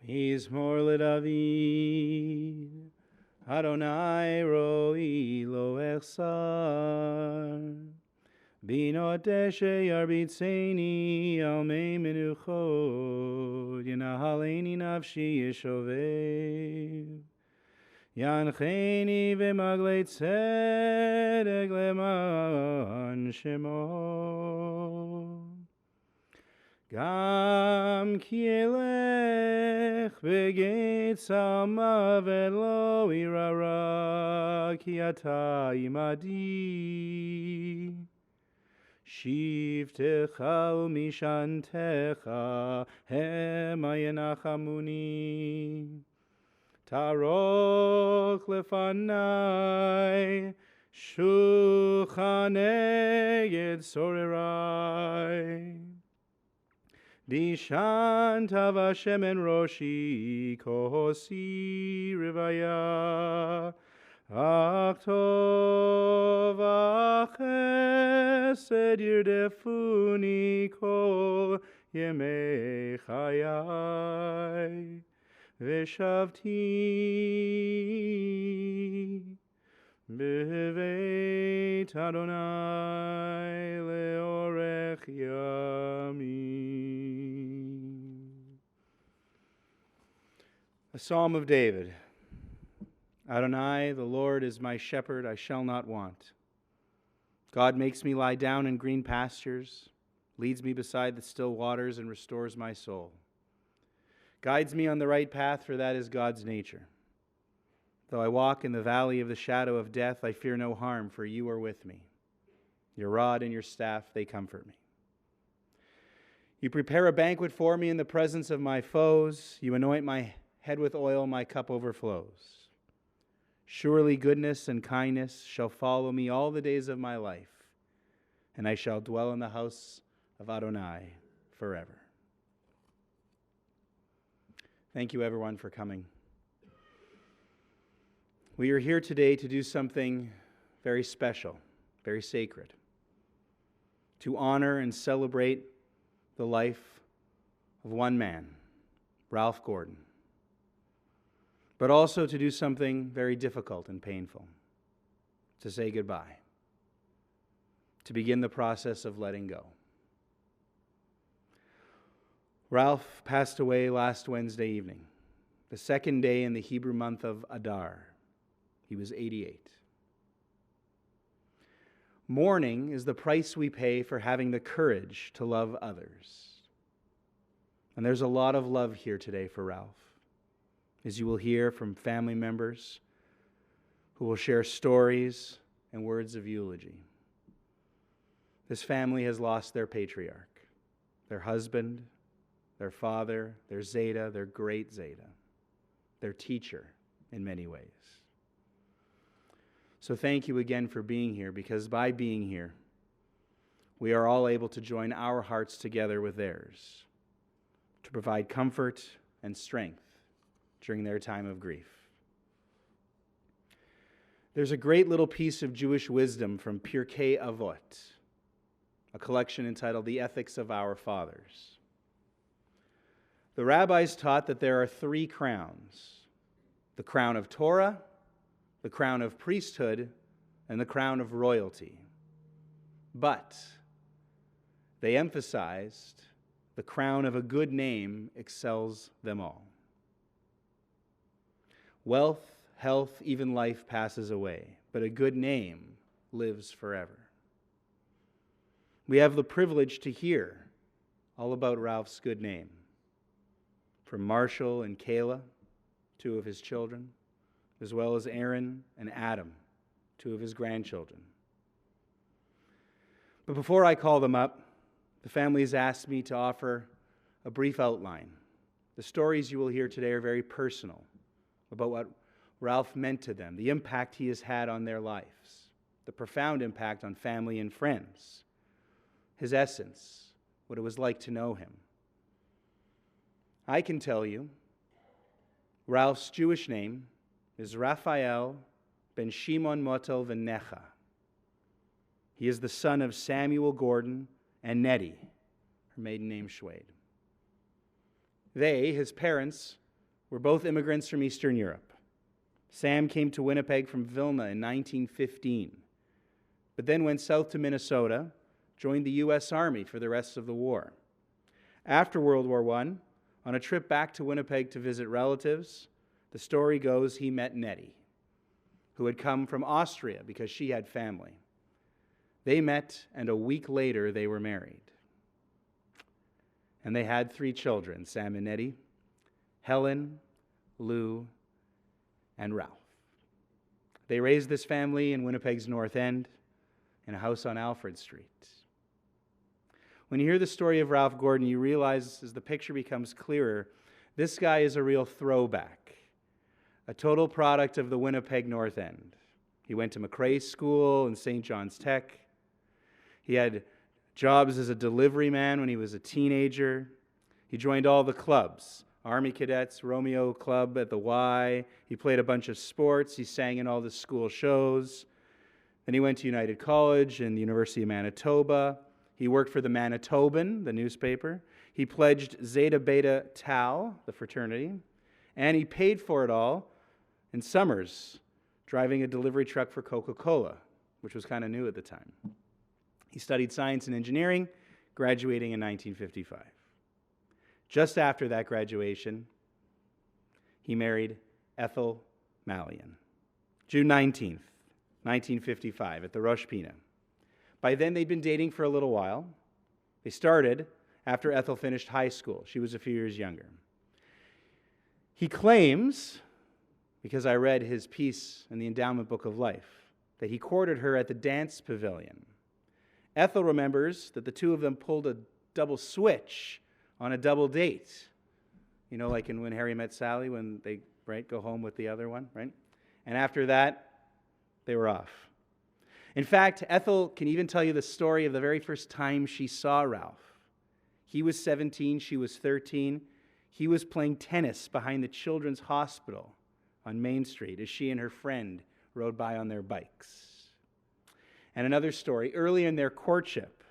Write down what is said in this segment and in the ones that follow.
Mizmor leDavid, Adonai ro'i lo echsar. Binot deshe yarbitzeni al mei menuchot, Yenahaleni nafshi yeshovev. Yancheni v'maglei tzedek leman shemo. Gam ki elech b'geitz ha'mavet lo irara, ki ata imadi. Shivtecha u'mishantecha hema yenachamuni. Tarok lefanai shulchanei yetzorerai. Dishanta v'Hashem en roshi kohosi rivaya. Achtov achesed yirdefuni kol yemei chayai. Veshavti beveit Adonai leorech yamim. A Psalm of David. Adonai, the Lord is my shepherd, I shall not want. God makes me lie down in green pastures, leads me beside the still waters, and restores my soul. Guides me on the right path, for that is God's nature. Though I walk in the valley of the shadow of death, I fear no harm, for you are with me. Your rod and your staff, they comfort me. You prepare a banquet for me in the presence of my foes. You anoint my head with oil, my cup overflows. Surely goodness and kindness shall follow me all the days of my life, and I shall dwell in the house of Adonai forever. Thank you, everyone, for coming. We are here today to do something very special, very sacred, to honor and celebrate the life of one man, Ralph Gordon, but also to do something very difficult and painful, to say goodbye, to begin the process of letting go. Ralph passed away last Wednesday evening, the second day in the Hebrew month of Adar. He was 88. Mourning is the price we pay for having the courage to love others. And there's a lot of love here today for Ralph, as you will hear from family members who will share stories and words of eulogy. This family has lost their patriarch, their husband, their father, their Zeta, their great Zeta, their teacher in many ways. So thank you again for being here, because by being here, we are all able to join our hearts together with theirs to provide comfort and strength during their time of grief. There's a great little piece of Jewish wisdom from Pirkei Avot, a collection entitled The Ethics of Our Fathers. The rabbis taught that there are three crowns: the crown of Torah, the crown of priesthood, and the crown of royalty. But they emphasized the crown of a good name excels them all. Wealth, health, even life passes away, but a good name lives forever. We have the privilege to hear all about Ralph's good name from Marshall and Kayla, two of his children, as well as Aaron and Adam, two of his grandchildren. But before I call them up, the family has asked me to offer a brief outline. The stories you will hear today are very personal about what Ralph meant to them, the impact he has had on their lives, the profound impact on family and friends, his essence, what it was like to know him. I can tell you, Ralph's Jewish name is Raphael ben Shimon Motel Venecha. He is the son of Samuel Gordon and Nettie, her maiden name Schwade. They, his parents, were both immigrants from Eastern Europe. Sam came to Winnipeg from Vilna in 1915, but then went south to Minnesota, joined the U.S. Army for the rest of the war. After World War I, on a trip back to Winnipeg to visit relatives, the story goes he met Nettie, who had come from Austria because she had family. They met, and a week later they were married. And they had 3 children, Sam and Nettie, Helen, Lou, and Ralph. They raised this family in Winnipeg's North End, in a house on Alfred Street. When you hear the story of Ralph Gordon, you realize as the picture becomes clearer, this guy is a real throwback, a total product of the Winnipeg North End. He went to McRae School and St. John's Tech. He had jobs as a delivery man when he was a teenager. He joined all the clubs, Army Cadets, Romeo Club at the Y. He played a bunch of sports. He sang in all the school shows. Then he went to United College and the University of Manitoba. He worked for the Manitoban, the newspaper. He pledged Zeta Beta Tau, the fraternity. And he paid for it all in summers, driving a delivery truck for Coca-Cola, which was kind of new at the time. He studied science and engineering, graduating in 1955. Just after that graduation, he married Ethel Mallion, June 19th, 1955, at the Rosh Pina. By then, they'd been dating for a little while. They started after Ethel finished high school. She was a few years younger. He claims, because I read his piece in the Endowment Book of Life, that he courted her at the dance pavilion. Ethel remembers that the two of them pulled a double switch on a double date. You know, like in When Harry Met Sally, when they go home with the other one, right? And after that, they were off. In fact, Ethel can even tell you the story of the very first time she saw Ralph. He was 17, she was 13. He was playing tennis behind the Children's Hospital on Main Street as she and her friend rode by on their bikes. And another story, early in their courtship,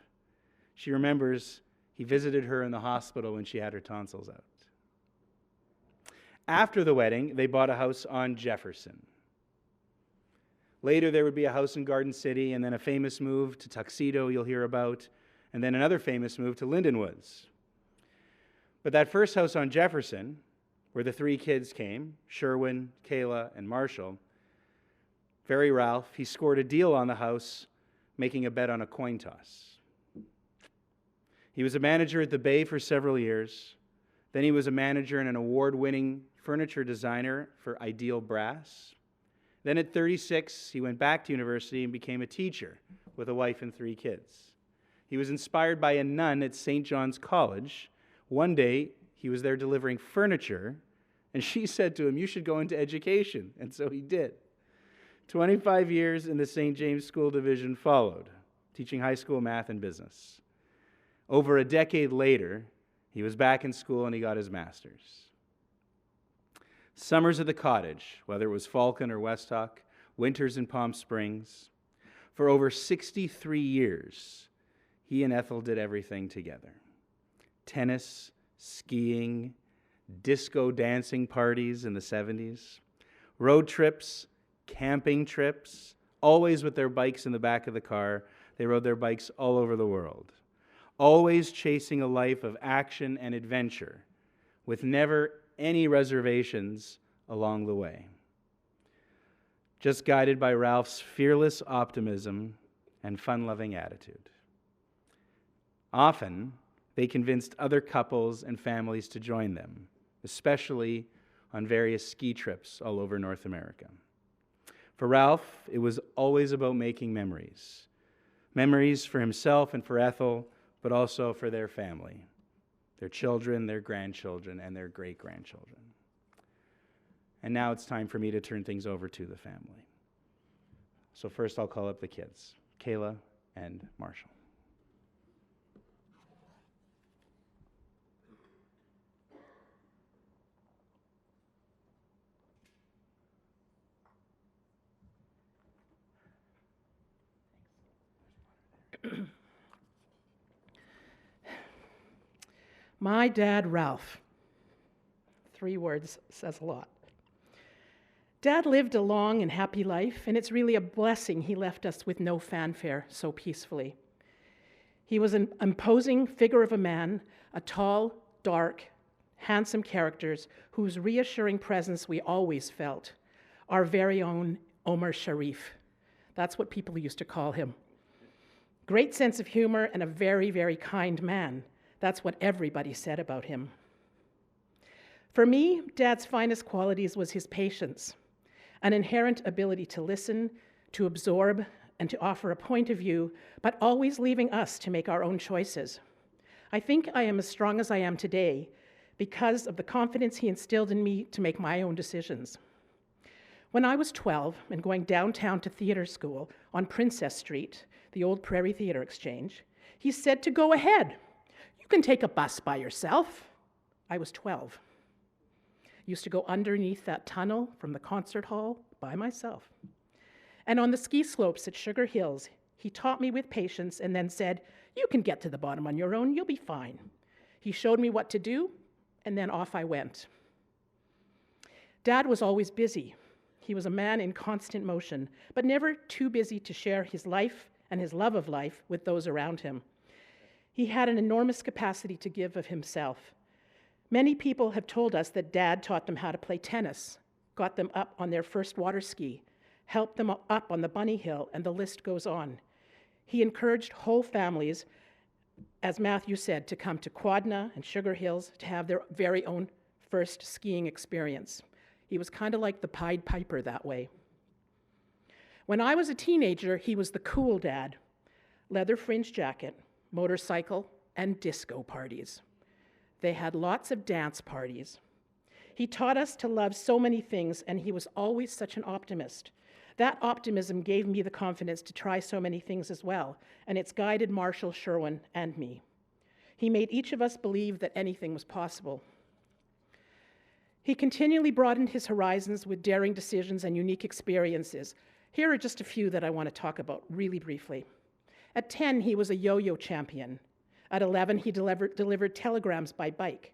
she remembers he visited her in the hospital when she had her tonsils out. After the wedding, they bought a house on Jefferson. Later, there would be a house in Garden City, and then a famous move to Tuxedo you'll hear about, and then another famous move to Lindenwoods. But that first house on Jefferson, where the 3 kids came, Sherwin, Kayla, and Marshall, very Ralph, he scored a deal on the house, making a bet on a coin toss. He was a manager at the Bay for several years. Then he was a manager and an award-winning furniture designer for Ideal Brass. Then at 36, he went back to university and became a teacher with a wife and 3 kids. He was inspired by a nun at St. John's College. One day, he was there delivering furniture, and she said to him, "You should go into education." And so he did. 25 years in the St. James School Division followed, teaching high school math and business. Over a decade later, he was back in school and he got his master's. Summers at the cottage, whether it was Falcon or Westhock, winters in Palm Springs. For over 63 years, he and Ethel did everything together. Tennis, skiing, disco dancing parties in the 70s, road trips, camping trips, always with their bikes in the back of the car. They rode their bikes all over the world, always chasing a life of action and adventure, with never any reservations along the way. Just guided by Ralph's fearless optimism and fun-loving attitude. Often, they convinced other couples and families to join them, especially on various ski trips all over North America. For Ralph, it was always about making memories. Memories for himself and for Ethel, but also for their family, their children, their grandchildren, and their great-grandchildren. And now it's time for me to turn things over to the family. So first I'll call up the kids, Kayla and Marshall. My dad, Ralph, 3 words says a lot. Dad lived a long and happy life, and it's really a blessing he left us with no fanfare so peacefully. He was an imposing figure of a man, a tall, dark, handsome character whose reassuring presence we always felt. Our very own Omar Sharif. That's what people used to call him. Great sense of humor and a very, very kind man. That's what everybody said about him. For me, Dad's finest qualities was his patience, an inherent ability to listen, to absorb, and to offer a point of view, but always leaving us to make our own choices. I think I am as strong as I am today because of the confidence he instilled in me to make my own decisions. When I was 12 and going downtown to theater school on Princess Street, the old Prairie Theater Exchange, he said to go ahead. You can take a bus by yourself. I was 12. Used to go underneath that tunnel from the concert hall by myself. And on the ski slopes at Sugar Hills, he taught me with patience and then said, you can get to the bottom on your own, you'll be fine. He showed me what to do, and then off I went. Dad was always busy. He was a man in constant motion, but never too busy to share his life and his love of life with those around him. He had an enormous capacity to give of himself. Many people have told us that Dad taught them how to play tennis, got them up on their first water ski, helped them up on the bunny hill, and the list goes on. He encouraged whole families, as Matthew said, to come to Quadna and Sugar Hills to have their very own first skiing experience. He was kind of like the Pied Piper that way. When I was a teenager, he was the cool dad. Leather fringe jacket, motorcycle, and disco parties. They had lots of dance parties. He taught us to love so many things, and he was always such an optimist. That optimism gave me the confidence to try so many things as well, and it's guided Marshall, Sherwin, and me. He made each of us believe that anything was possible. He continually broadened his horizons with daring decisions and unique experiences. Here are just a few that I want to talk about really briefly. At 10, he was a yo-yo champion. At 11, he delivered telegrams by bike.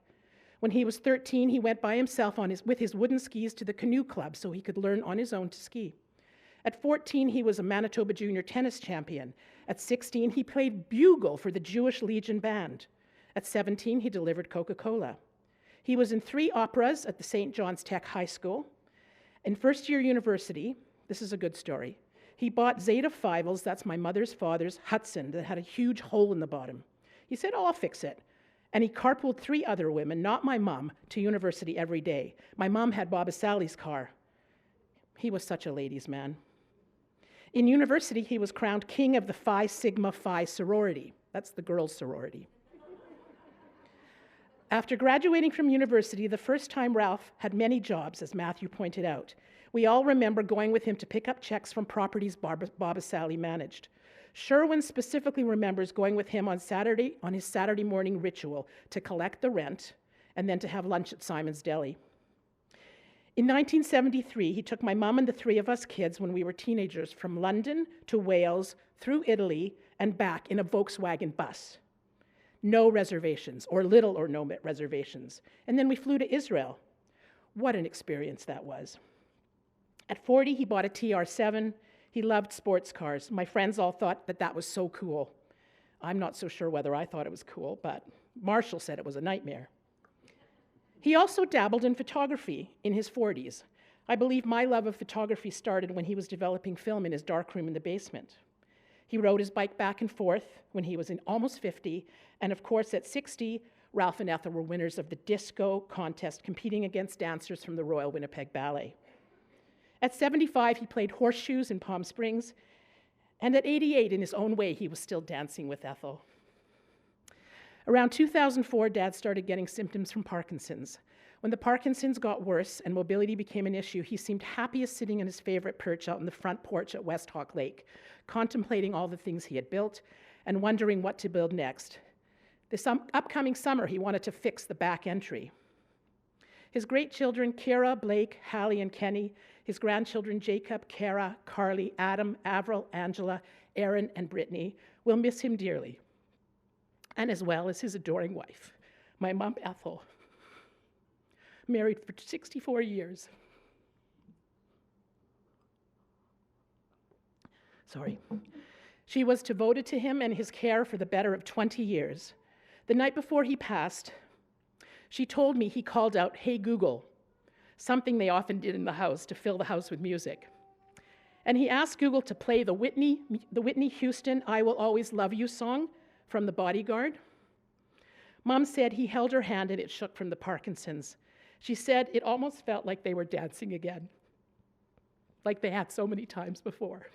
When he was 13, he went by himself with his wooden skis to the canoe club so he could learn on his own to ski. At 14, he was a Manitoba junior tennis champion. At 16, he played bugle for the Jewish Legion Band. At 17, he delivered Coca-Cola. He was in 3 operas at the St. John's Tech High School. In first-year university, this is a good story, he bought Zeta Fievel's, that's my mother's father's, Hudson that had a huge hole in the bottom. He said, oh, I'll fix it. And he carpooled 3 other women, not my mom, to university every day. My mom had Baba Sally's car. He was such a ladies' man. In university, he was crowned king of the Phi Sigma Phi sorority. That's the girls' sorority. After graduating from university, the first time Ralph had many jobs, as Matthew pointed out. We all remember going with him to pick up checks from properties Baba Sally managed. Sherwin specifically remembers going with him on his Saturday morning ritual to collect the rent and then to have lunch at Simon's Deli. In 1973, he took my mom and the 3 of us kids when we were teenagers from London to Wales, through Italy, and back in a Volkswagen bus. No reservations, or little or no reservations. And then we flew to Israel. What an experience that was. At 40, he bought a TR7. He loved sports cars. My friends all thought that that was so cool. I'm not so sure whether I thought it was cool, but Marshall said it was a nightmare. He also dabbled in photography in his 40s. I believe my love of photography started when he was developing film in his darkroom in the basement. He rode his bike back and forth when he was almost 50, and of course at 60, Ralph and Ethel were winners of the disco contest, competing against dancers from the Royal Winnipeg Ballet. At 75, he played horseshoes in Palm Springs, and at 88, in his own way, he was still dancing with Ethel. Around 2004, Dad started getting symptoms from Parkinson's. When the Parkinson's got worse and mobility became an issue, he seemed happiest sitting in his favorite perch out on the front porch at West Hawk Lake, contemplating all the things he had built and wondering what to build next. This upcoming summer, he wanted to fix the back entry. His great children, Kira, Blake, Hallie, and Kenny, his grandchildren, Jacob, Kara, Carly, Adam, Avril, Angela, Aaron, and Brittany, will miss him dearly, and as well as his adoring wife, my mom, Ethel. married for 64 years. Sorry. She was devoted to him and his care for the better of 20 years. The night before he passed, she told me he called out, "Hey Google," something they often did in the house to fill the house with music. And he asked Google to play the Whitney Houston "I Will Always Love You" song from The Bodyguard. Mom said he held her hand and it shook from the Parkinson's. She said it almost felt like they were dancing again, like they had so many times before.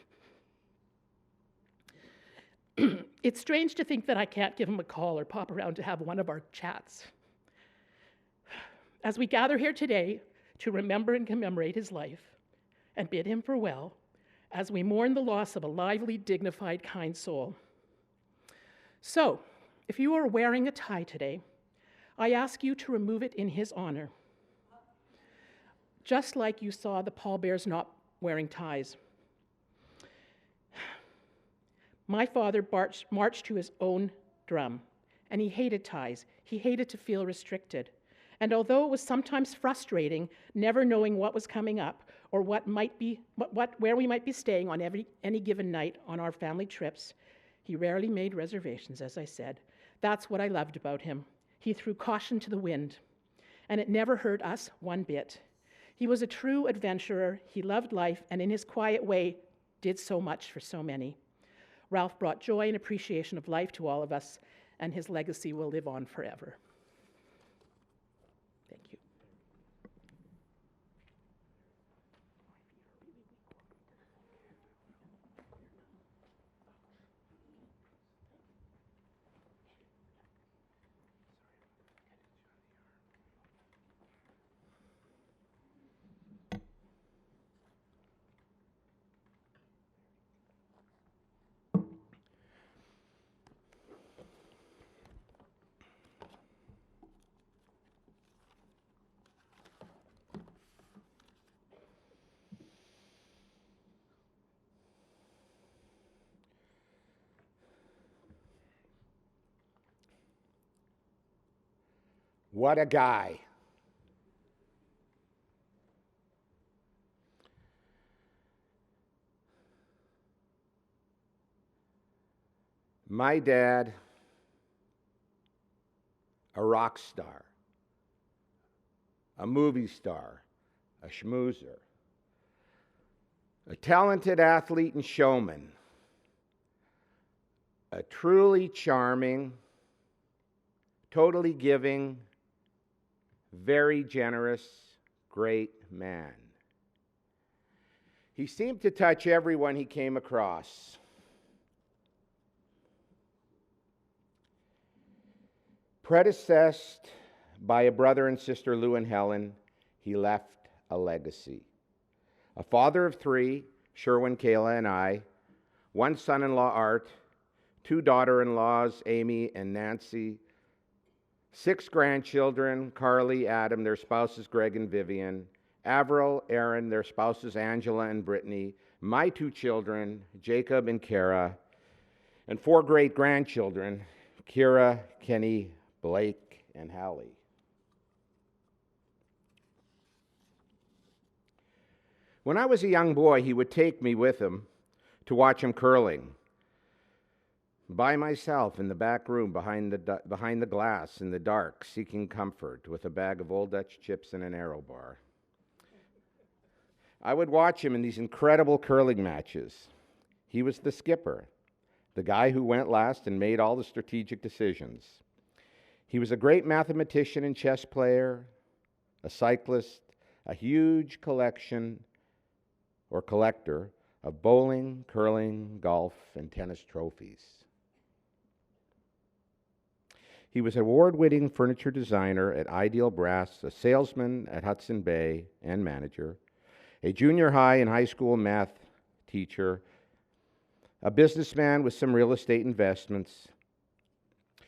It's strange to think that I can't give him a call or pop around to have one of our chats. As we gather here today to remember and commemorate his life and bid him farewell, as we mourn the loss of a lively, dignified, kind soul. So, if you are wearing a tie today, I ask you to remove it in his honor, just like you saw the pallbearers not wearing ties. My father marched to his own drum, and he hated ties. He hated to feel restricted. And although it was sometimes frustrating, never knowing what was coming up or where we might be staying on any given night on our family trips, he rarely made reservations, as I said. That's what I loved about him. He threw caution to the wind, and it never hurt us one bit. He was a true adventurer. He loved life, and in his quiet way, did so much for so many. Ralph brought joy and appreciation of life to all of us, and his legacy will live on forever. Thank you. What a guy. My dad, a rock star, a movie star, a schmoozer, a talented athlete and showman, a truly charming, totally giving, very generous, great man. He seemed to touch everyone he came across. Predecessed by a brother and sister, Lou and Helen, he left a legacy. A father of three, Sherwin, Kayla, and I, one son-in-law, Art, two daughter-in-laws, Amy and Nancy, 6 grandchildren, Carly, Adam, their spouses, Greg and Vivian, Avril, Aaron, their spouses, Angela and Brittany, my 2 children, Jacob and Kara, and 4 great-grandchildren, Kira, Kenny, Blake, and Hallie. When I was a young boy, he would take me with him to watch him curling. By myself in the back room behind the glass in the dark, seeking comfort with a bag of Old Dutch chips and an Aero bar. I would watch him in these incredible curling matches. He was the skipper, the guy who went last and made all the strategic decisions. He was a great mathematician and chess player, a cyclist, a huge collector of bowling, curling, golf, and tennis trophies. He was an award-winning furniture designer at Ideal Brass, a salesman at Hudson Bay and manager, a junior high and high school math teacher, a businessman with some real estate investments.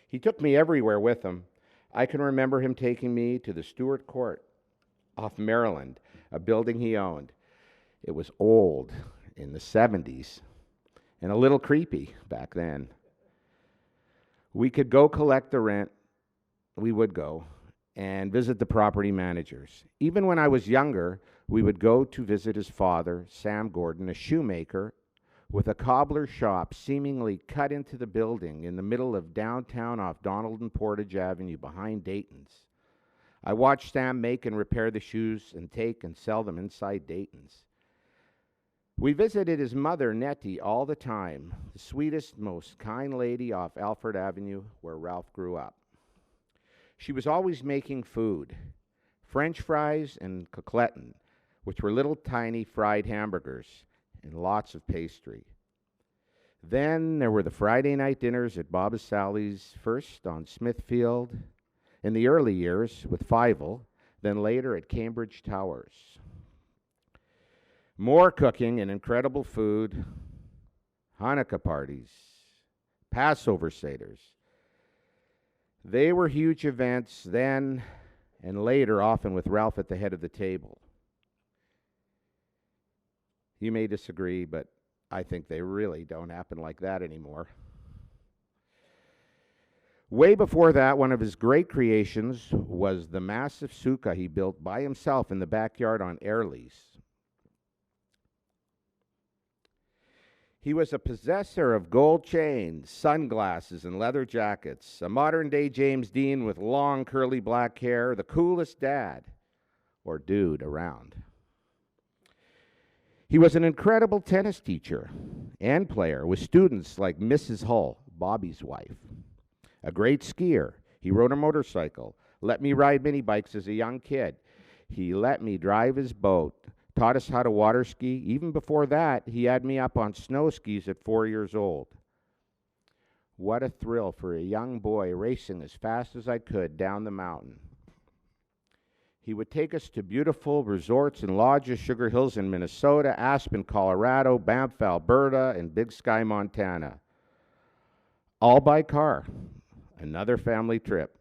He took me everywhere with him. I can remember him taking me to the Stewart Court off Maryland, a building he owned. It was old in the 70s and a little creepy back then. We could go collect the rent. We would go. and visit the property managers. Even when I was younger, we would go to visit his father, Sam Gordon, a shoemaker with a cobbler shop seemingly cut into the building in the middle of downtown off Donald and Portage Avenue behind Dayton's. I watched Sam make and repair the shoes and take and sell them inside Dayton's. We visited his mother, Nettie, all the time, the sweetest, most kind lady off Alfred Avenue where Ralph grew up. She was always making food, French fries and coquelettes, which were little tiny fried hamburgers, and lots of pastry. Then there were the Friday night dinners at Bob and Sally's, first on Smithfield, in the early years with Fievel, then later at Cambridge Towers. More cooking and incredible food, Hanukkah parties, Passover seders. They were huge events then and later, often with Ralph at the head of the table. You may disagree, but I think they really don't happen like that anymore. Way before that, one of his great creations was the massive sukkah he built by himself in the backyard on air lease. He was a possessor of gold chains, sunglasses, and leather jackets, a modern-day James Dean with long, curly black hair, the coolest dad, or dude, around. He was an incredible tennis teacher and player with students like Mrs. Hull, Bobby's wife. A great skier. He rode a motorcycle, let me ride mini bikes as a young kid. He let me drive his boat, taught us how to water ski. Even before that, he had me up on snow skis at 4 years old. What a thrill for a young boy racing as fast as I could down the mountain. He would take us to beautiful resorts and lodges, Sugar Hills in Minnesota, Aspen, Colorado, Banff, Alberta, and Big Sky, Montana. All by car. Another family trip.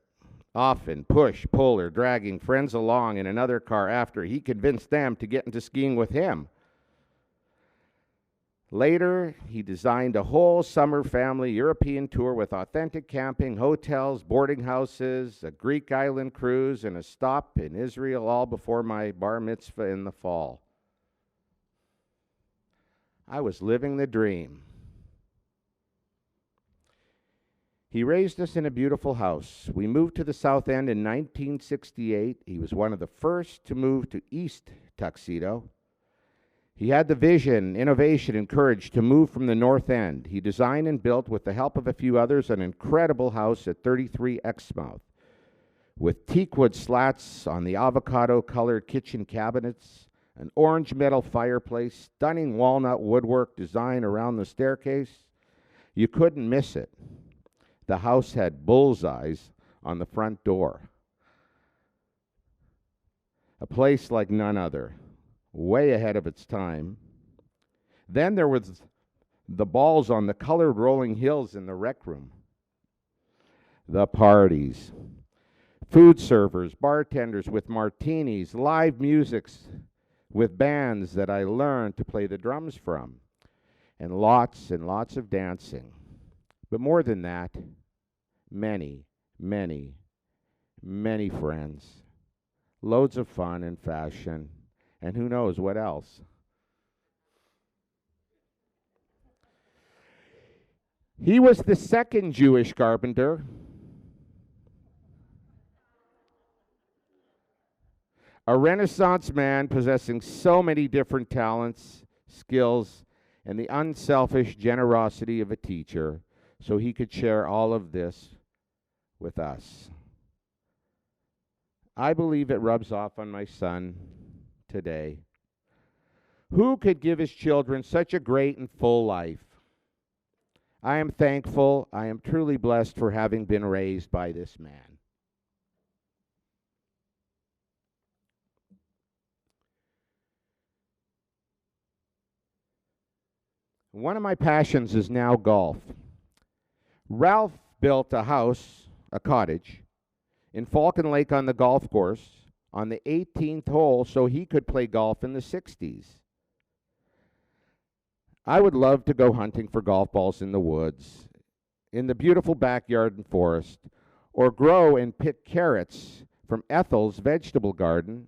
Often push, pull, or dragging friends along in another car after he convinced them to get into skiing with him. Later, he designed a whole summer family European tour with authentic camping, hotels, boarding houses, a Greek island cruise, and a stop in Israel, all before my bar mitzvah in the fall. I was living the dream. He raised us in a beautiful house. We moved to the South End in 1968. He was one of the first to move to East Tuxedo. He had the vision, innovation, and courage to move from the North End. He designed and built, with the help of a few others, an incredible house at 33 Exmouth, with teakwood slats on the avocado-colored kitchen cabinets, an orange metal fireplace, stunning walnut woodwork design around the staircase. You couldn't miss it. The house had bullseyes on the front door. A place like none other, way ahead of its time. Then there was the balls on the colored rolling hills in the rec room. The parties. Food servers, bartenders with martinis, live musics with bands that I learned to play the drums from, and lots of dancing. But more than that, many, many, many friends. Loads of fun and fashion, and who knows what else. He was the second Jewish carpenter. A Renaissance man possessing so many different talents, skills, and the unselfish generosity of a teacher, so he could share all of this with us. I believe it rubs off on my son today. Who could give his children such a great and full life? I am thankful, I am truly blessed for having been raised by this man. One of my passions is now golf. Ralph built a house, a cottage, in Falcon Lake on the golf course on the 18th hole so he could play golf in the 60s. I would love to go hunting for golf balls in the woods, in the beautiful backyard and forest, or grow and pick carrots from Ethel's vegetable garden.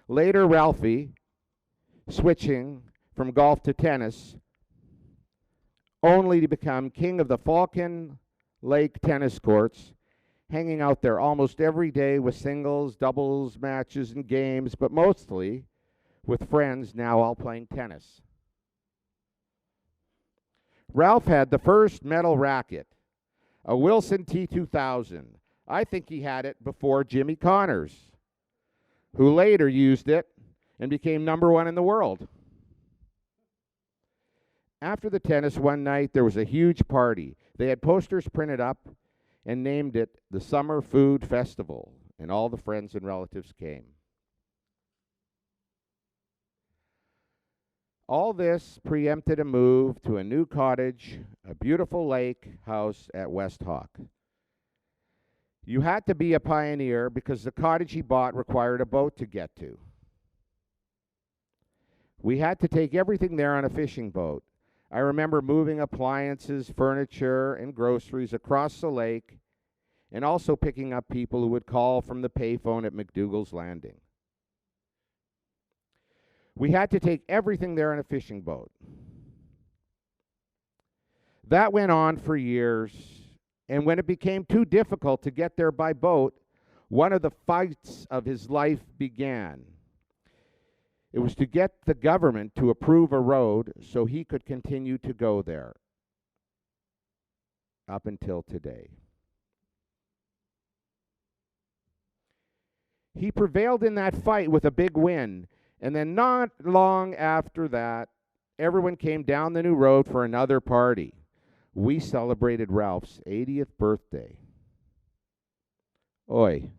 Later, Ralphie, switching from golf to tennis, only to become king of the Falcon Lake tennis courts, hanging out there almost every day with singles, doubles, matches, and games, but mostly with friends now all playing tennis. Ralph had the first metal racket, a Wilson T2000. I think he had it before Jimmy Connors, who later used it and became #1 in the world. After the tennis one night, there was a huge party. They had posters printed up and named it the Summer Food Festival, and all the friends and relatives came. All this preempted a move to a new cottage, a beautiful lake house at West Hawk. You had to be a pioneer because the cottage he bought required a boat to get to. We had to take everything there on a fishing boat. I remember moving appliances, furniture, and groceries across the lake, and also picking up people who would call from the payphone at McDougall's Landing. We had to take everything there on a fishing boat. That went on for years, and when it became too difficult to get there by boat, one of the fights of his life began. It was to get the government to approve a road so he could continue to go there up until today. He prevailed in that fight with a big win, and then not long after that, everyone came down the new road for another party. We celebrated Ralph's 80th birthday. Oi.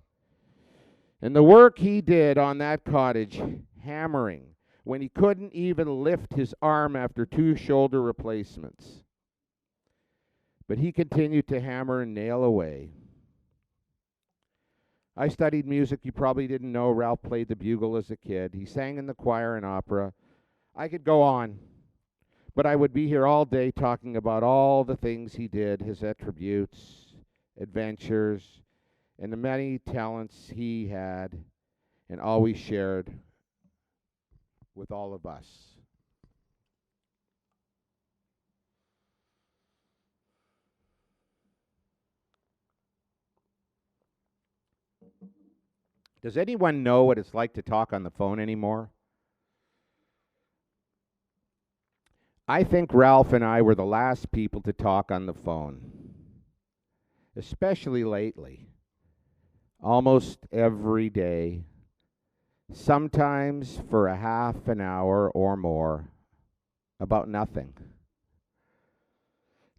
And the work he did on that cottage, hammering, when he couldn't even lift his arm after 2 shoulder replacements. But he continued to hammer and nail away. I studied music. You probably didn't know Ralph played the bugle as a kid. He sang in the choir and opera. I could go on, but I would be here all day talking about all the things he did, his attributes, adventures, and the many talents he had and always shared with all of us. Does anyone know what it's like to talk on the phone anymore? I think Ralph and I were the last people to talk on the phone, especially lately. Almost every day, sometimes for a half an hour or more, about nothing.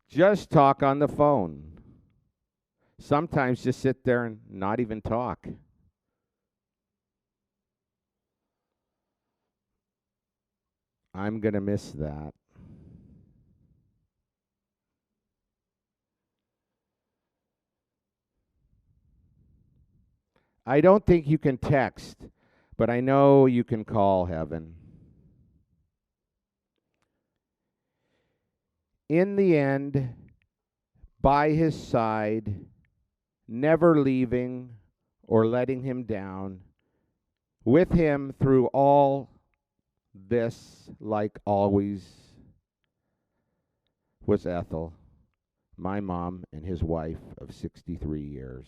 Just talk on the phone. Sometimes just sit there and not even talk. I'm going to miss that. I don't think you can text, but I know you can call heaven. In the end, by his side, never leaving or letting him down, with him through all this, like always, was Ethel, my mom and his wife of 63 years.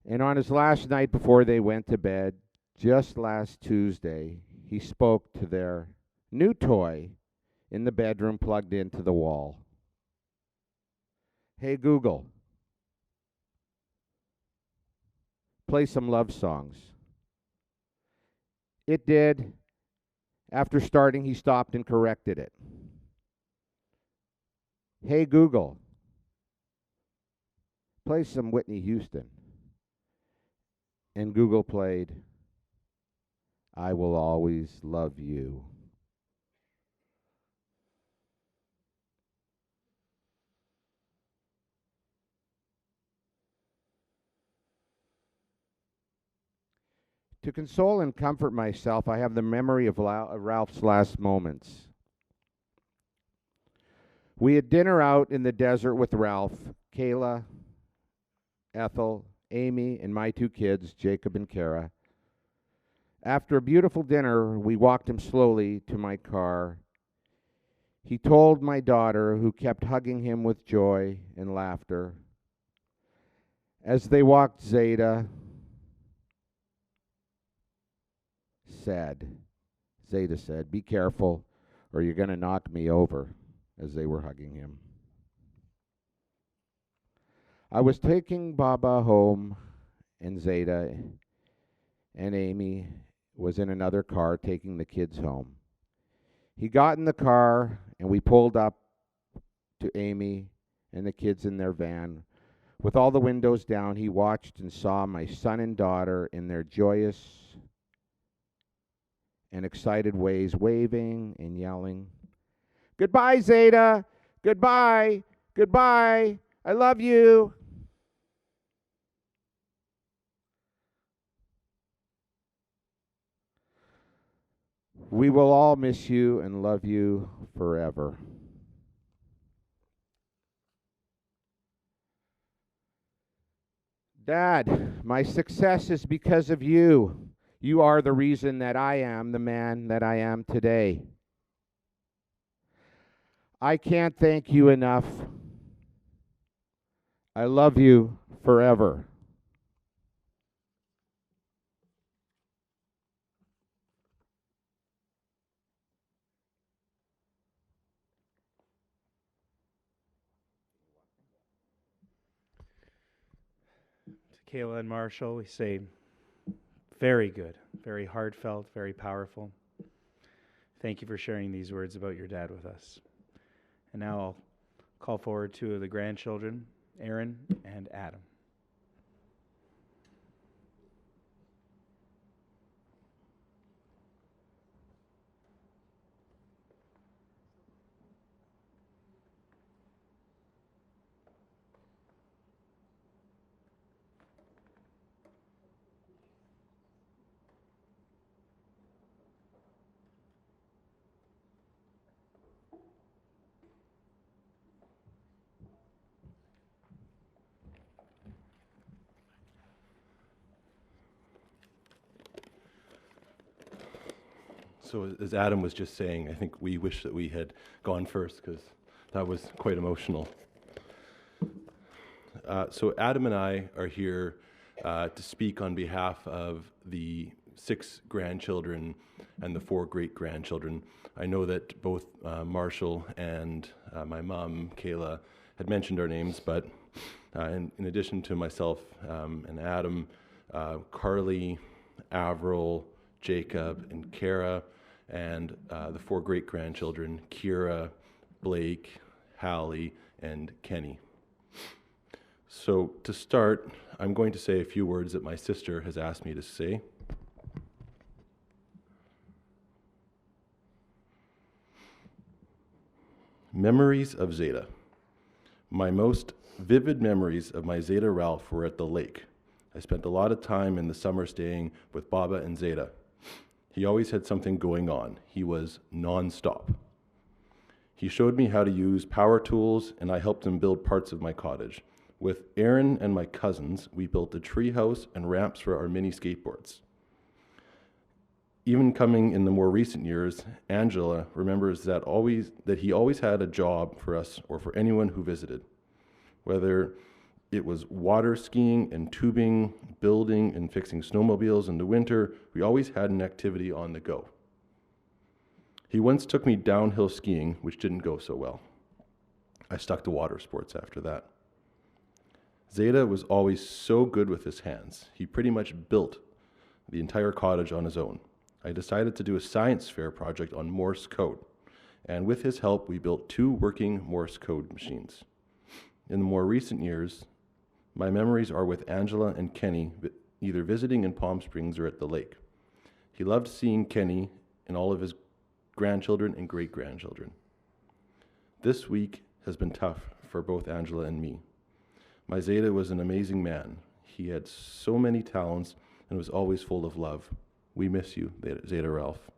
And on his last night before they went to bed, just last Tuesday, he spoke to their new toy in the bedroom plugged into the wall. Hey Google, play some love songs. It did. After starting, he stopped and corrected it. Hey Google, play some Whitney Houston. And Google played I Will Always Love You. To console and comfort myself, I have the memory of Ralph's last moments. We had dinner out in the desert with Ralph, Kayla, Ethel, Amy, and my 2 kids, Jacob and Kara. After a beautiful dinner, we walked him slowly to my car. He told my daughter, who kept hugging him with joy and laughter. As they walked, Zeta said, "Be careful, or you're going to knock me over," as they were hugging him. I was taking Baba home, and Zeta and Amy was in another car taking the kids home. He got in the car, and we pulled up to Amy and the kids in their van. With all the windows down, he watched and saw my son and daughter in their joyous and excited ways, waving and yelling, "Goodbye, Zeta! Goodbye! Goodbye! I love you!" We will all miss you and love you forever. Dad, my success is because of you. You are the reason that I am the man that I am today. I can't thank you enough. I love you forever. To Kayla and Marshall, we say, very good, very heartfelt, very powerful. Thank you for sharing these words about your dad with us. And now I'll call forward 2 of the grandchildren, Aaron and Adam. So as Adam was just saying, I think we wish that we had gone first because that was quite emotional. So Adam and I are here to speak on behalf of the 6 grandchildren and the 4 great-grandchildren. I know that both Marshall and my mom, Kayla, had mentioned our names, but in addition to myself and Adam, Carly, Avril, Jacob, and Kara, and the 4 great-grandchildren, Kira, Blake, Hallie, and Kenny. So to start, I'm going to say a few words that my sister has asked me to say. Memories of Zeta. My most vivid memories of my Zeta Ralph were at the lake. I spent a lot of time in the summer staying with Baba and Zeta. He always had something going on. He was non-stop. He showed me how to use power tools, and I helped him build parts of my cottage. With Aaron and my cousins, we built a tree house and ramps for our mini skateboards. Even coming in the more recent years, Angela remembers that he always had a job for us or for anyone who visited. Whether it was water skiing and tubing, building and fixing snowmobiles in the winter, we always had an activity on the go. He once took me downhill skiing, which didn't go so well. I stuck to water sports after that. Zeta was always so good with his hands. He pretty much built the entire cottage on his own. I decided to do a science fair project on Morse code, and with his help, we built 2 working Morse code machines. In the more recent years, my memories are with Angela and Kenny, either visiting in Palm Springs or at the lake. He loved seeing Kenny and all of his grandchildren and great-grandchildren. This week has been tough for both Angela and me. My Zeta was an amazing man. He had so many talents and was always full of love. We miss you, Zeta Ralph.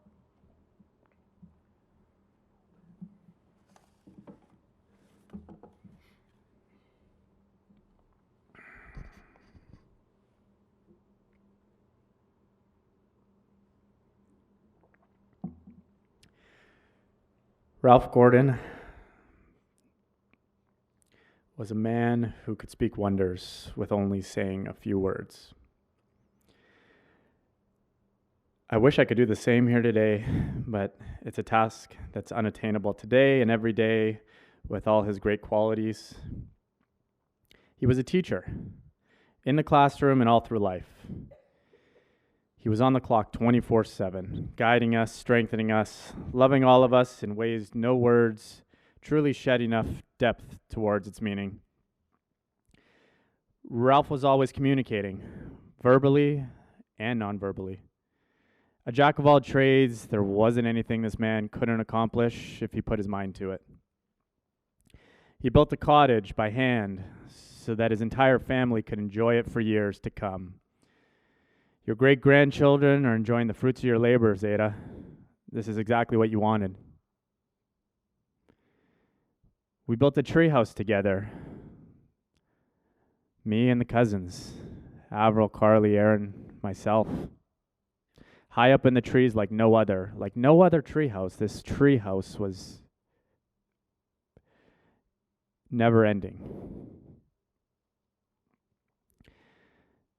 Ralph Gordon was a man who could speak wonders with only saying a few words. I wish I could do the same here today, but it's a task that's unattainable today and every day with all his great qualities. He was a teacher in the classroom and all through life. He was on the clock 24/7, guiding us, strengthening us, loving all of us in ways no words truly shed enough depth towards its meaning. Ralph was always communicating, verbally and non-verbally. A jack of all trades, there wasn't anything this man couldn't accomplish if he put his mind to it. He built a cottage by hand so that his entire family could enjoy it for years to come. Your great-grandchildren are enjoying the fruits of your labor, Zeta. This is exactly what you wanted. We built a treehouse together. Me and the cousins, Avril, Carly, Aaron, myself. High up in the trees like no other treehouse. This treehouse was never ending.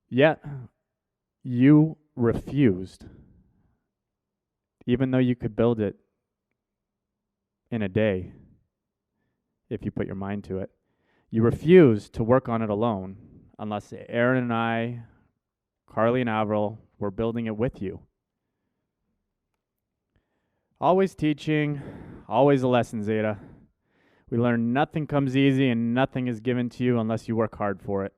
Yet, you refused, even though you could build it in a day if you put your mind to it. You refused to work on it alone unless Aaron and I, Carly and Avril, were building it with you. Always teaching, always a lesson, Zeta. We learn nothing comes easy and nothing is given to you unless you work hard for it.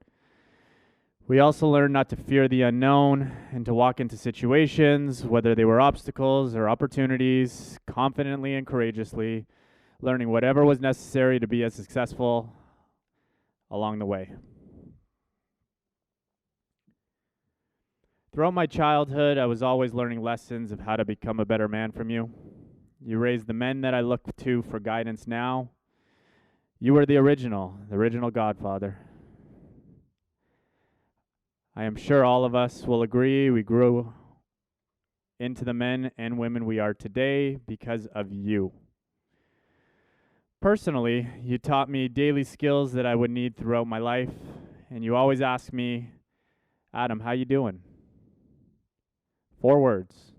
We also learned not to fear the unknown and to walk into situations, whether they were obstacles or opportunities, confidently and courageously, learning whatever was necessary to be as successful along the way. Throughout my childhood, I was always learning lessons of how to become a better man from you. You raised the men that I look to for guidance now. You were the original godfather. I am sure all of us will agree we grew into the men and women we are today because of you. Personally, you taught me daily skills that I would need throughout my life, and you always asked me, Adam, how you doing? 4 words.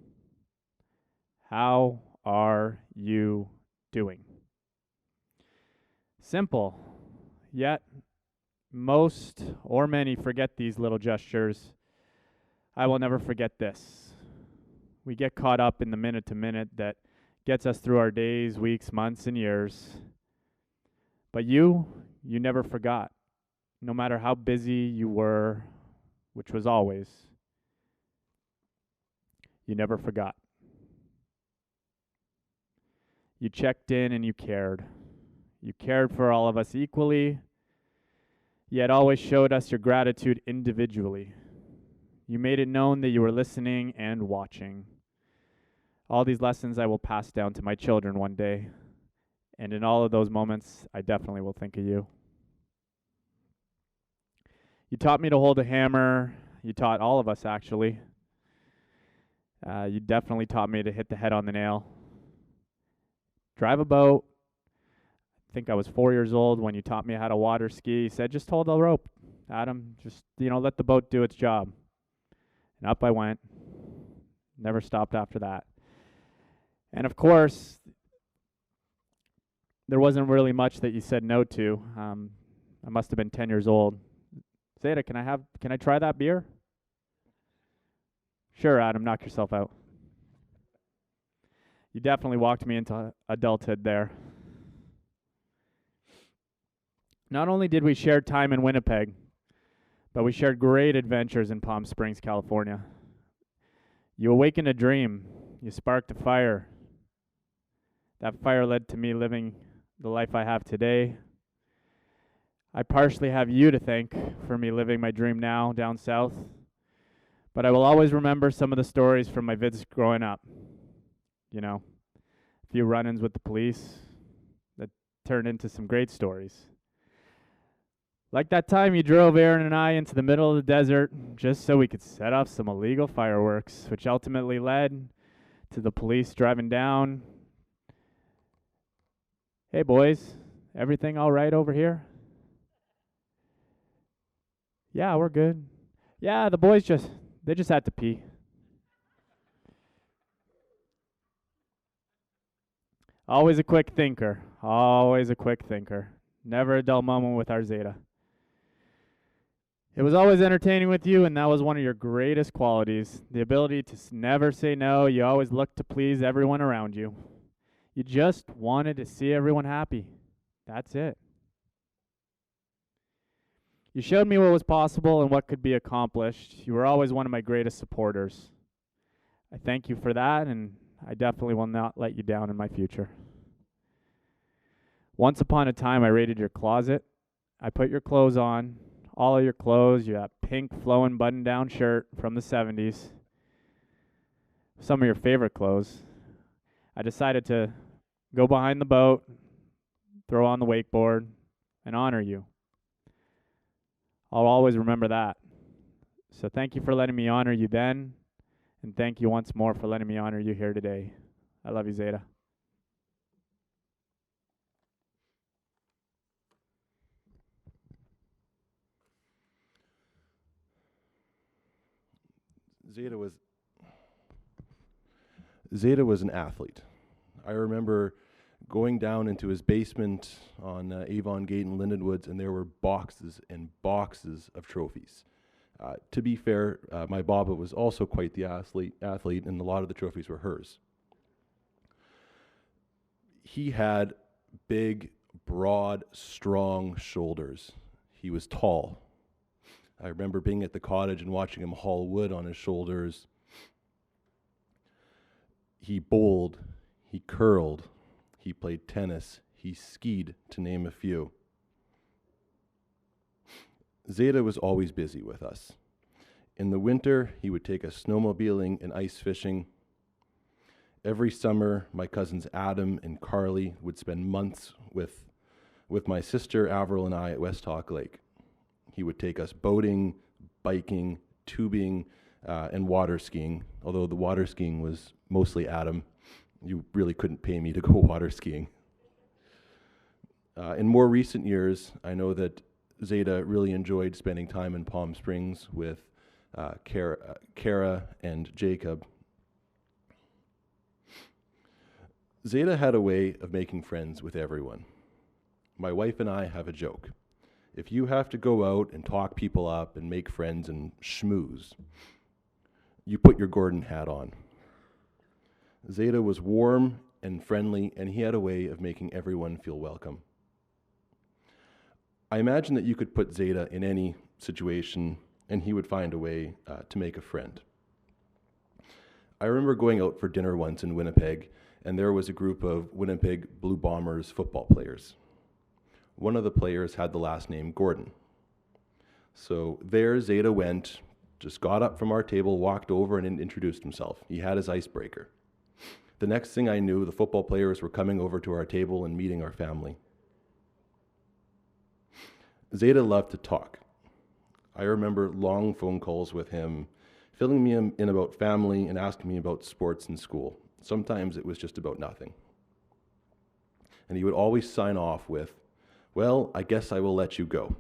How are you doing? Simple, yet most or many forget these little gestures. I will never forget this. We get caught up in the minute to minute that gets us through our days, weeks, months, and years. But you never forgot, no matter how busy you were, which was always. You never forgot. You checked in and you cared. You cared for all of us equally, yet always showed us your gratitude individually. You made it known that you were listening and watching. All these lessons I will pass down to my children one day, and in all of those moments, I definitely will think of you. You taught me to hold a hammer. You taught all of us, actually. You definitely taught me to hit the head on the nail. Drive a boat. I think I was 4 years old when you taught me how to water ski. You said, just hold the rope, Adam. Just, let the boat do its job. And up I went. Never stopped after that. And of course, there wasn't really much that you said no to. I must have been 10 years old. Zeta, can I try that beer? Sure, Adam, knock yourself out. You definitely walked me into adulthood there. Not only did we share time in Winnipeg, but we shared great adventures in Palm Springs, California. You awakened a dream. You sparked a fire. That fire led to me living the life I have today. I partially have you to thank for me living my dream now down south, but I will always remember some of the stories from my visits growing up. A few run-ins with the police that turned into some great stories. Like that time you drove Aaron and I into the middle of the desert just so we could set off some illegal fireworks, which ultimately led to the police driving down Hey boys, everything all right over here? Yeah, we're good. Yeah, the boys they just had to pee. Always a quick thinker. Always a quick thinker. Never a dull moment with our Zeta. It was always entertaining with you, and that was one of your greatest qualities. The ability to never say no. You always looked to please everyone around you. You just wanted to see everyone happy. That's it. You showed me what was possible and what could be accomplished. You were always one of my greatest supporters. I thank you for that, and I definitely will not let you down in my future. Once upon a time, I raided your closet. I put your clothes on, all of your clothes, your pink flowing button-down shirt from the 70s, some of your favorite clothes. I decided to go behind the boat, throw on the wakeboard, and honor you. I'll always remember that. So thank you for letting me honor you then, and thank you once more for letting me honor you here today. I love you, Zeta. Zeta was an athlete. I remember going down into his basement on Avon Gate in Lindenwoods, and there were boxes and boxes of trophies. To be fair, my Baba was also quite the athlete, and a lot of the trophies were hers. He had big, broad, strong shoulders. He was tall. I remember being at the cottage and watching him haul wood on his shoulders. He bowled, he curled, he played tennis, he skied, to name a few. Zeta was always busy with us. In the winter, he would take us snowmobiling and ice fishing. Every summer, my cousins Adam and Carly would spend months with my sister Avril and I at West Hawk Lake. He would take us boating, biking, tubing, and water skiing, although the water skiing was mostly Adam. You really couldn't pay me to go water skiing. In more recent years, I know that Zeta really enjoyed spending time in Palm Springs with Kara and Jacob. Zeta had a way of making friends with everyone. My wife and I have a joke. If you have to go out and talk people up and make friends and schmooze, you put your Gordon hat on. Zeta was warm and friendly, and he had a way of making everyone feel welcome. I imagine that you could put Zeta in any situation, and he would find a way to make a friend. I remember going out for dinner once in Winnipeg, and there was a group of Winnipeg Blue Bombers football players. One of the players had the last name Gordon. So there Zeta went, just got up from our table, walked over and introduced himself. He had his icebreaker. The next thing I knew, the football players were coming over to our table and meeting our family. Zeta loved to talk. I remember long phone calls with him, filling me in about family and asking me about sports and school. Sometimes it was just about nothing. And he would always sign off with, "Well, I guess I will let you go,"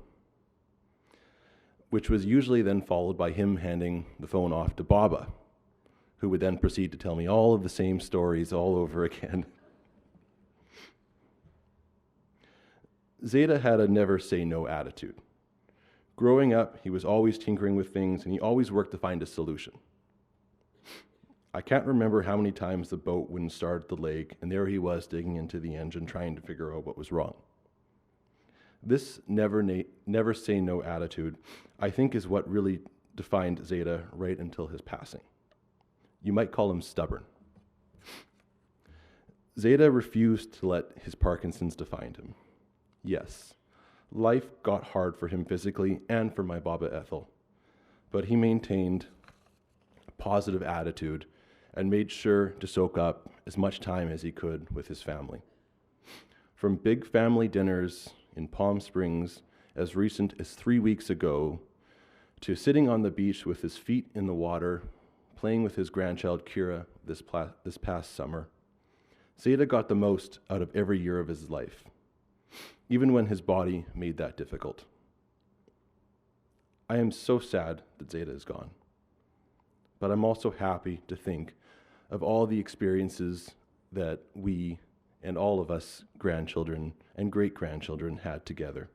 which was usually then followed by him handing the phone off to Baba, who would then proceed to tell me all of the same stories all over again. Zeta had a never say no attitude. Growing up, he was always tinkering with things, and he always worked to find a solution. I can't remember how many times the boat wouldn't start at the lake, and there he was digging into the engine trying to figure out what was wrong. This never say no attitude, I think, is what really defined Zeta right until his passing. You might call him stubborn. Zeta refused to let his Parkinson's define him. Yes, life got hard for him physically and for my Baba Ethel, but he maintained a positive attitude and made sure to soak up as much time as he could with his family. From big family dinners in Palm Springs as recent as 3 weeks ago, to sitting on the beach with his feet in the water, playing with his grandchild Kira this past summer, Zeta got the most out of every year of his life, even when his body made that difficult. I am so sad that Zeta is gone, but I'm also happy to think of all the experiences that we and all of us grandchildren and great-grandchildren had together.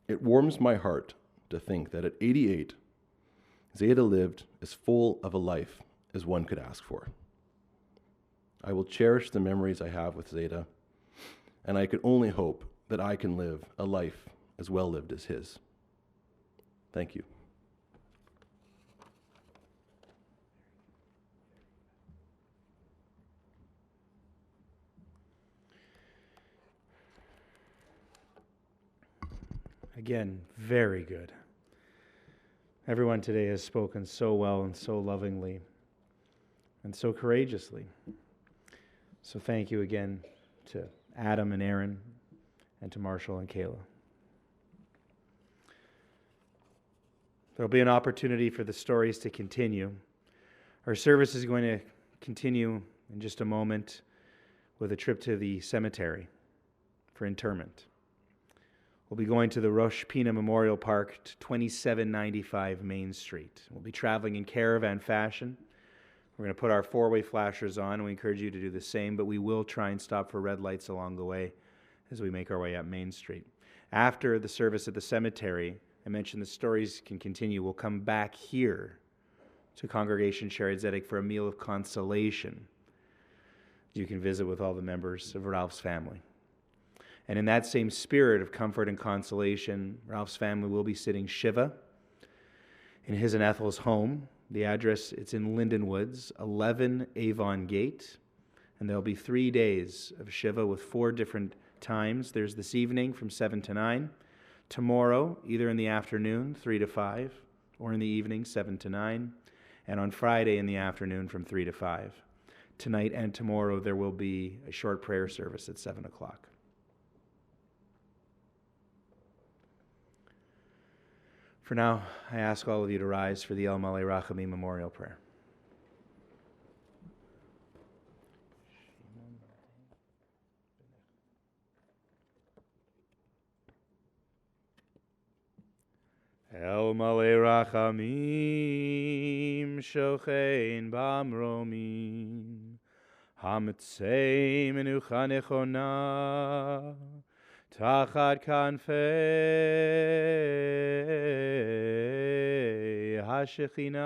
It warms my heart to think that at 88, Zeta lived as full of a life as one could ask for. I will cherish the memories I have with Zeta, and I can only hope that I can live a life as well lived as his. Thank you. Again, very good. Everyone today has spoken so well and so lovingly and so courageously. So thank you again to Adam and Aaron and to Marshall and Kayla. There'll be an opportunity for the stories to continue. Our service is going to continue in just a moment with a trip to the cemetery for interment. We'll be going to the Rosh Pina Memorial Park, 2795 Main Street. We'll be traveling in caravan fashion. We're going to put our four-way flashers on, and we encourage you to do the same, but we will try and stop for red lights along the way as we make our way up Main Street. After the service at the cemetery, I mentioned the stories can continue. We'll come back here to Congregation Shered Zedek for a meal of consolation. You can visit with all the members of Ralph's family. And in that same spirit of comfort and consolation, Ralph's family will be sitting Shiva in his and Ethel's home. The address, it's in Linden Woods, 11 Avon Gate. And there'll be 3 days of Shiva with 4 different times. There's this evening from 7 to 9. Tomorrow, either in the afternoon, 3 to 5, or in the evening, 7 to 9. And on Friday in the afternoon from 3 to 5. Tonight and tomorrow, there will be a short prayer service at 7 o'clock. For now, I ask all of you to rise for the El Malei Rachamim Memorial Prayer. El Malei Rachamim Shochein Bamromim Hamitzei Menucha Nechona Tachat Kanfei HaShekhinah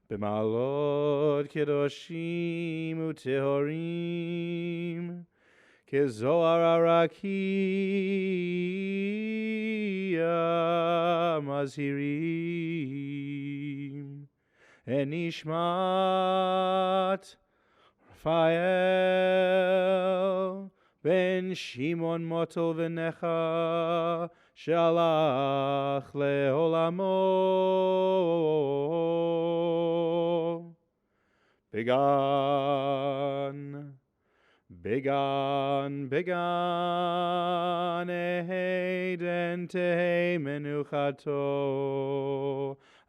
B'malot Kedoshim Utehorim Kezohar Arakia Mazhirim Enishmat Raphael ben Shimon Motel V'necha Shalach Leolamo Began Eheden Tehei Menuchato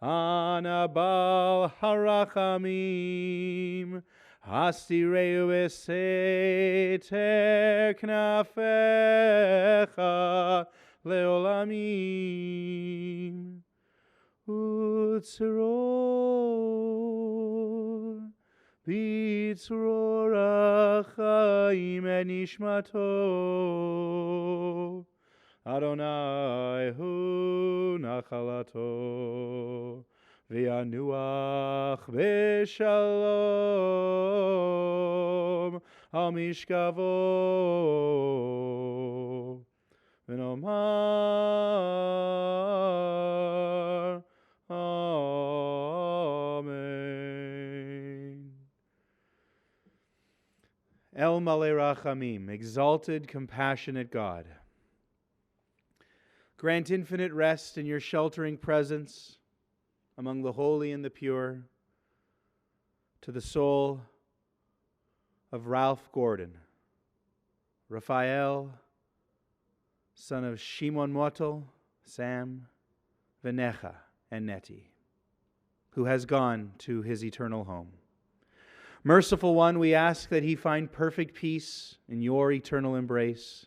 Anabal Harachamim Hastireu Eseter Knafecha Leolamim Utzror Bitzror Achaim Enishmato Adonai Hu Nachalato V'yanuach B'shalom Al Mishkavo V'nomar Amen. El Malei Rachamim, exalted, compassionate God, grant infinite rest in your sheltering presence among the holy and the pure to the soul of Ralph Gordon, Raphael, son of Shimon Motel, Sam, Venecha, and Nettie. who has gone to his eternal home. Merciful One, we ask that he find perfect peace in your eternal embrace.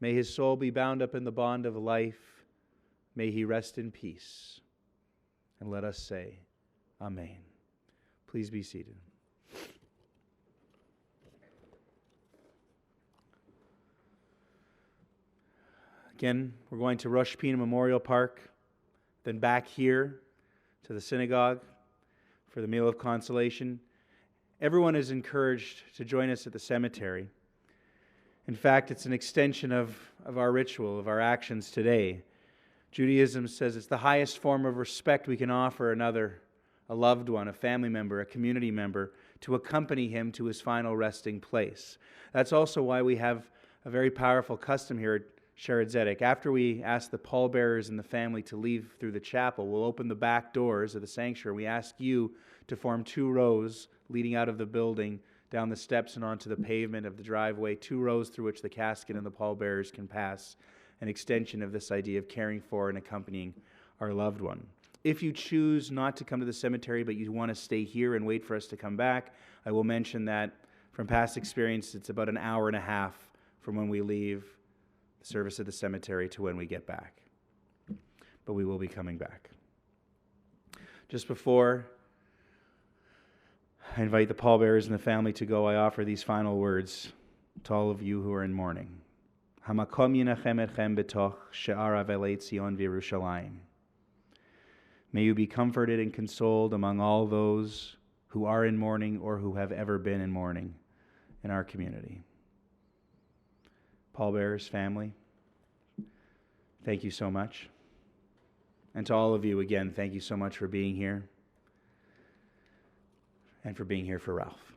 May his soul be bound up in the bond of life. May he rest in peace. And let us say, Amen. Please be seated. Again, we're going to Rosh Hashanah Memorial Park, then back here to the synagogue for the meal of consolation. Everyone is encouraged to join us at the cemetery. In fact, it's an extension of our ritual, of our actions today. Judaism says it's the highest form of respect we can offer another, a loved one, a family member, a community member, to accompany him to his final resting place. That's also why we have a very powerful custom here at Sherrod Zedek. After we ask the pallbearers and the family to leave through the chapel, we'll open the back doors of the sanctuary. We ask you to form 2 rows leading out of the building, down the steps and onto the pavement of the driveway, 2 rows through which the casket and the pallbearers can pass, an extension of this idea of caring for and accompanying our loved one. If you choose not to come to the cemetery, but you want to stay here and wait for us to come back, I will mention that from past experience, it's about an hour and a half from when we leave the service at the cemetery to when we get back. But we will be coming back. Just before I invite the pallbearers and the family to go, I offer these final words to all of you who are in mourning. Hamakom yinachem etchem betoch she'ar avelei Tzion v'Yerushalayim. May you be comforted and consoled among all those who are in mourning or who have ever been in mourning in our community. Pallbearers, family, thank you so much. And to all of you, again, thank you so much for being here and for being here for Ralph.